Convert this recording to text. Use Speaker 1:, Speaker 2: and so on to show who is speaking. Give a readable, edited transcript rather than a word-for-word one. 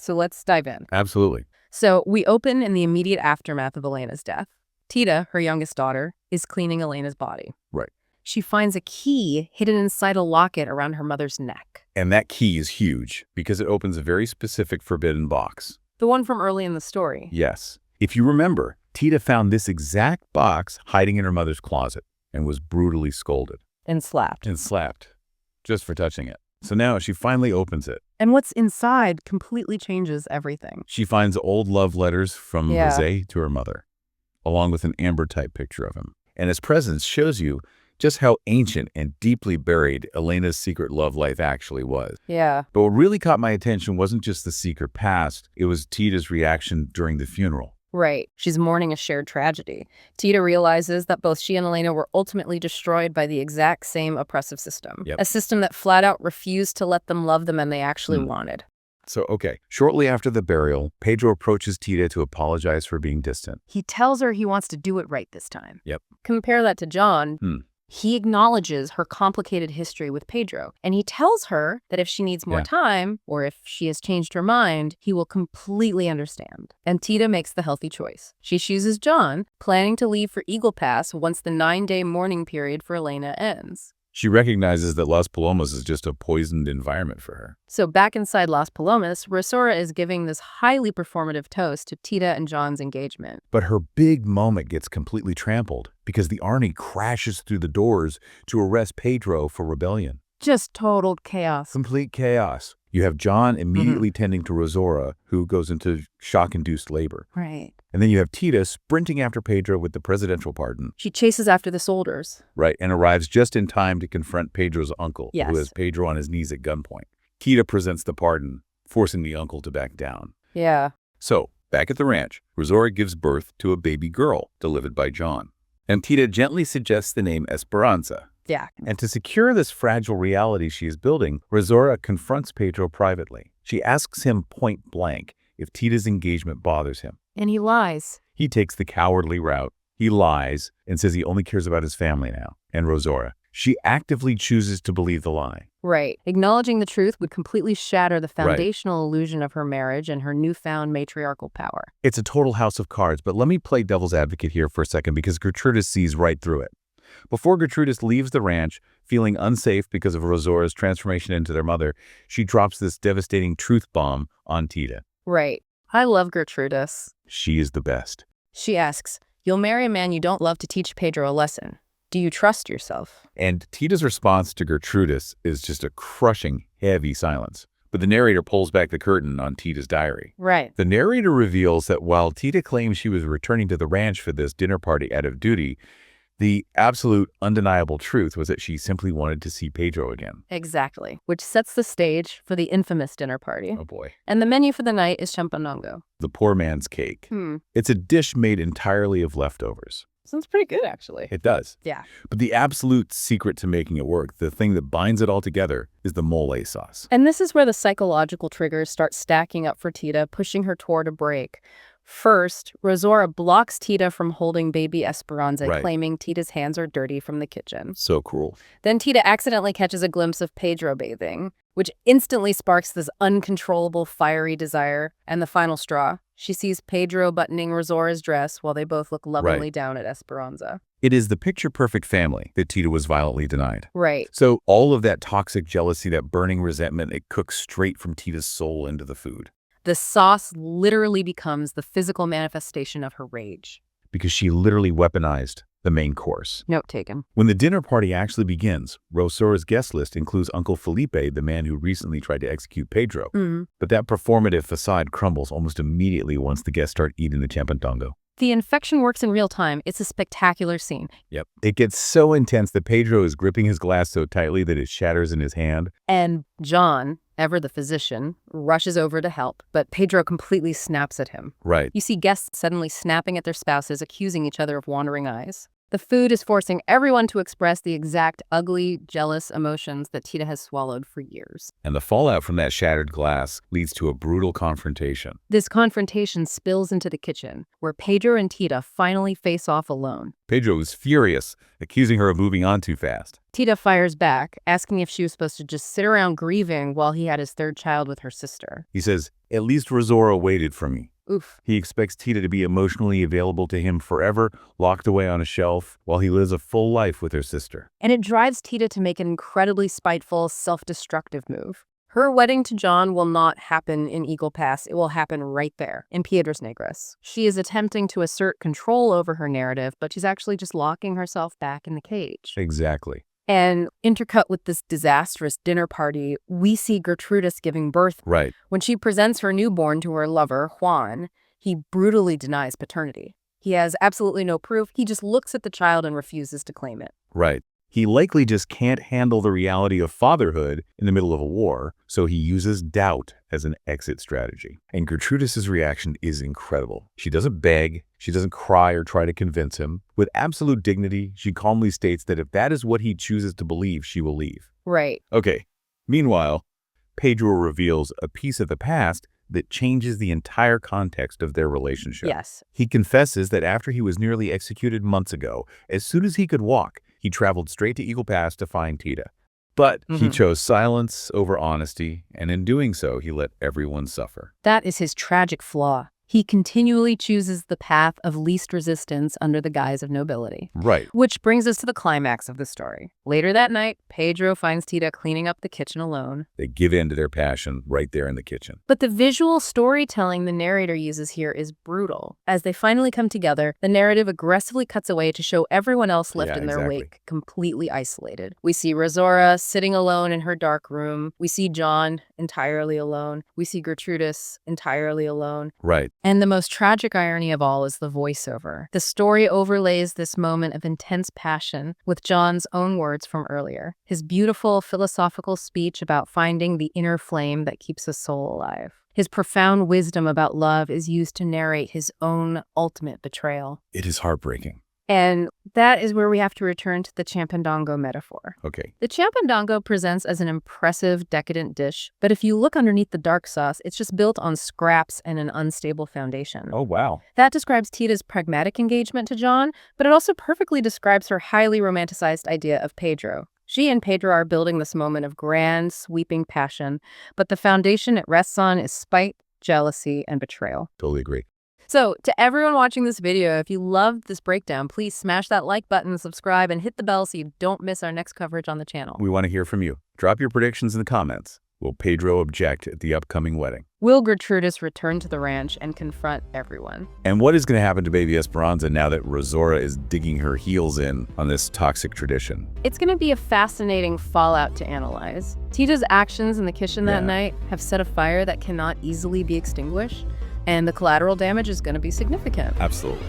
Speaker 1: So let's dive in.
Speaker 2: Absolutely.
Speaker 1: So we open in the immediate aftermath of Elena's death. Tita, her youngest daughter, is cleaning Elena's body.
Speaker 2: Right.
Speaker 1: She finds a key hidden inside a locket around her mother's neck.
Speaker 2: And that key is huge because it opens a very specific forbidden box.
Speaker 1: The one from early in the story.
Speaker 2: Yes. If you remember, Tita found this exact box hiding in her mother's closet and was brutally scolded.
Speaker 1: And slapped.
Speaker 2: And slapped just for touching it. So now she finally opens it.
Speaker 1: And what's inside completely changes everything.
Speaker 2: She finds old love letters from José to her mother, along with an amber-type picture of him. And his presence shows you just how ancient and deeply buried Elena's secret love life actually was.
Speaker 1: Yeah.
Speaker 2: But what really caught my attention wasn't just the secret past, it was Tita's reaction during the funeral.
Speaker 1: Right. She's mourning a shared tragedy. Tita realizes that both she and Elena were ultimately destroyed by the exact same oppressive system.
Speaker 2: Yep.
Speaker 1: A system that flat out refused to let them love the men they actually wanted.
Speaker 2: So, okay, shortly after the burial, Pedro approaches Tita to apologize for being distant.
Speaker 1: He tells her he wants to do it right this time.
Speaker 2: Yep.
Speaker 1: Compare that to John. He acknowledges her complicated history with Pedro, and he tells her that if she needs more time, or if she has changed her mind, he will completely understand. And Tita makes the healthy choice. She chooses John, planning to leave for Eagle Pass once the 9-day mourning period for Elena ends.
Speaker 2: She recognizes that Las Palomas is just a poisoned environment for her.
Speaker 1: So back inside Las Palomas, Rosora is giving this highly performative toast to Tita and John's engagement.
Speaker 2: But her big moment gets completely trampled because the army crashes through the doors to arrest Pedro for rebellion.
Speaker 1: Just total chaos.
Speaker 2: Complete chaos. You have John immediately tending to Rosora, who goes into shock-induced labor.
Speaker 1: Right.
Speaker 2: And then you have Tita sprinting after Pedro with the presidential pardon.
Speaker 1: She chases after the soldiers.
Speaker 2: Right, and arrives just in time to confront Pedro's uncle, who has Pedro on his knees at gunpoint. Tita presents the pardon, forcing the uncle to back down.
Speaker 1: Yeah.
Speaker 2: So, back at the ranch, Rosora gives birth to a baby girl, delivered by John. And Tita gently suggests the name Esperanza.
Speaker 1: Yeah.
Speaker 2: And to secure this fragile reality she is building, Rosora confronts Pedro privately. She asks him point blank if Tita's engagement bothers him.
Speaker 1: And he lies.
Speaker 2: He takes the cowardly route. He lies and says he only cares about his family now. And Rosora, she actively chooses to believe the lie.
Speaker 1: Right. Acknowledging the truth would completely shatter the foundational illusion of her marriage and her newfound matriarchal power.
Speaker 2: It's a total house of cards, but let me play devil's advocate here for a second because Gertrudis sees right through it. Before Gertrudis leaves the ranch, feeling unsafe because of Rosora's transformation into their mother, she drops this devastating truth bomb on Tita.
Speaker 1: Right. I love Gertrudis.
Speaker 2: She is the best.
Speaker 1: She asks, "You'll marry a man you don't love to teach Pedro a lesson. Do you trust yourself?"
Speaker 2: And Tita's response to Gertrudis is just a crushing, heavy silence. But the narrator pulls back the curtain on Tita's diary.
Speaker 1: Right.
Speaker 2: The narrator reveals that while Tita claims she was returning to the ranch for this dinner party out of duty, the absolute undeniable truth was that she simply wanted to see Pedro again.
Speaker 1: Exactly. Which sets the stage for the infamous dinner party.
Speaker 2: Oh boy.
Speaker 1: And the menu for the night is Champandongo.
Speaker 2: The poor man's cake. It's a dish made entirely of leftovers.
Speaker 1: Sounds pretty good, actually.
Speaker 2: It does.
Speaker 1: Yeah.
Speaker 2: But the absolute secret to making it work, the thing that binds it all together, is the mole sauce.
Speaker 1: And this is where the psychological triggers start stacking up for Tita, pushing her toward a break. First, Rosora blocks Tita from holding baby Esperanza, claiming Tita's hands are dirty from the kitchen.
Speaker 2: So cruel.
Speaker 1: Then Tita accidentally catches a glimpse of Pedro bathing, which instantly sparks this uncontrollable fiery desire. And the final straw, she sees Pedro buttoning Rosora's dress while they both look lovingly down at Esperanza.
Speaker 2: It is the picture-perfect family that Tita was violently denied.
Speaker 1: Right.
Speaker 2: So all of that toxic jealousy, that burning resentment, it cooks straight from Tita's soul into the food.
Speaker 1: The sauce literally becomes the physical manifestation of her rage.
Speaker 2: Because she literally weaponized the main course.
Speaker 1: Note taken.
Speaker 2: When the dinner party actually begins, Rosora's guest list includes Uncle Felipe, the man who recently tried to execute Pedro. But that performative facade crumbles almost immediately once the guests start eating the Champandongo.
Speaker 1: The infection works in real time. It's a spectacular scene.
Speaker 2: Yep. It gets so intense that Pedro is gripping his glass so tightly that it shatters in his hand.
Speaker 1: And John, ever the physician, rushes over to help, but Pedro completely snaps at him.
Speaker 2: Right.
Speaker 1: You see guests suddenly snapping at their spouses, accusing each other of wandering eyes. The food is forcing everyone to express the exact ugly, jealous emotions that Tita has swallowed for years.
Speaker 2: And the fallout from that shattered glass leads to a brutal confrontation.
Speaker 1: This confrontation spills into the kitchen, where Pedro and Tita finally face off alone.
Speaker 2: Pedro is furious, accusing her of moving on too fast.
Speaker 1: Tita fires back, asking if she was supposed to just sit around grieving while he had his third child with her sister.
Speaker 2: He says, At least Rosora waited for me.
Speaker 1: Oof.
Speaker 2: He expects Tita to be emotionally available to him forever, locked away on a shelf, while he lives a full life with her sister.
Speaker 1: And it drives Tita to make an incredibly spiteful, self-destructive move. Her wedding to John will not happen in Eagle Pass. It will happen right there, in Piedras Negras. She is attempting to assert control over her narrative, but she's actually just locking herself back in the cage.
Speaker 2: Exactly.
Speaker 1: And intercut with this disastrous dinner party, we see Gertrudis giving birth.
Speaker 2: Right.
Speaker 1: When she presents her newborn to her lover, Juan, he brutally denies paternity. He has absolutely no proof. He just looks at the child and refuses to claim it.
Speaker 2: Right. He likely just can't handle the reality of fatherhood in the middle of a war, so he uses doubt as an exit strategy. And Gertrudis' reaction is incredible. She doesn't beg, she doesn't cry or try to convince him. With absolute dignity, she calmly states that if that is what he chooses to believe, she will leave.
Speaker 1: Right.
Speaker 2: Okay. Meanwhile, Pedro reveals a piece of the past that changes the entire context of their relationship.
Speaker 1: Yes.
Speaker 2: He confesses that after he was nearly executed months ago, as soon as he could walk, he traveled straight to Eagle Pass to find Tita. But he chose silence over honesty, and in doing so, he let everyone suffer.
Speaker 1: That is his tragic flaw. He continually chooses the path of least resistance under the guise of nobility.
Speaker 2: Right.
Speaker 1: Which brings us to the climax of the story. Later that night, Pedro finds Tita cleaning up the kitchen alone.
Speaker 2: They give in to their passion right there in the kitchen.
Speaker 1: But the visual storytelling the narrator uses here is brutal. As they finally come together, the narrative aggressively cuts away to show everyone else left in their wake, completely isolated. We see Rosora sitting alone in her dark room. We see John entirely alone. We see Gertrudis entirely alone.
Speaker 2: Right.
Speaker 1: And the most tragic irony of all is the voiceover. The story overlays this moment of intense passion with John's own words from earlier. His beautiful philosophical speech about finding the inner flame that keeps a soul alive. His profound wisdom about love is used to narrate his own ultimate betrayal.
Speaker 2: It is heartbreaking.
Speaker 1: And that is where we have to return to the Champandongo metaphor.
Speaker 2: Okay.
Speaker 1: The Champandongo presents as an impressive, decadent dish, but if you look underneath the dark sauce, it's just built on scraps and an unstable foundation.
Speaker 2: Oh, wow.
Speaker 1: That describes Tita's pragmatic engagement to John, but it also perfectly describes her highly romanticized idea of Pedro. She and Pedro are building this moment of grand, sweeping passion, but the foundation it rests on is spite, jealousy, and betrayal.
Speaker 2: Totally agree.
Speaker 1: So, to everyone watching this video, if you loved this breakdown, please smash that like button, subscribe, and hit the bell so you don't miss our next coverage on the channel.
Speaker 2: We want to hear from you. Drop your predictions in the comments. Will Pedro object at the upcoming wedding?
Speaker 1: Will Gertrudis return to the ranch and confront everyone?
Speaker 2: And what is going to happen to baby Esperanza now that Rosora is digging her heels in on this toxic tradition?
Speaker 1: It's going to be a fascinating fallout to analyze. Tita's actions in the kitchen that night have set a fire that cannot easily be extinguished, and the collateral damage is going to be significant.
Speaker 2: Absolutely.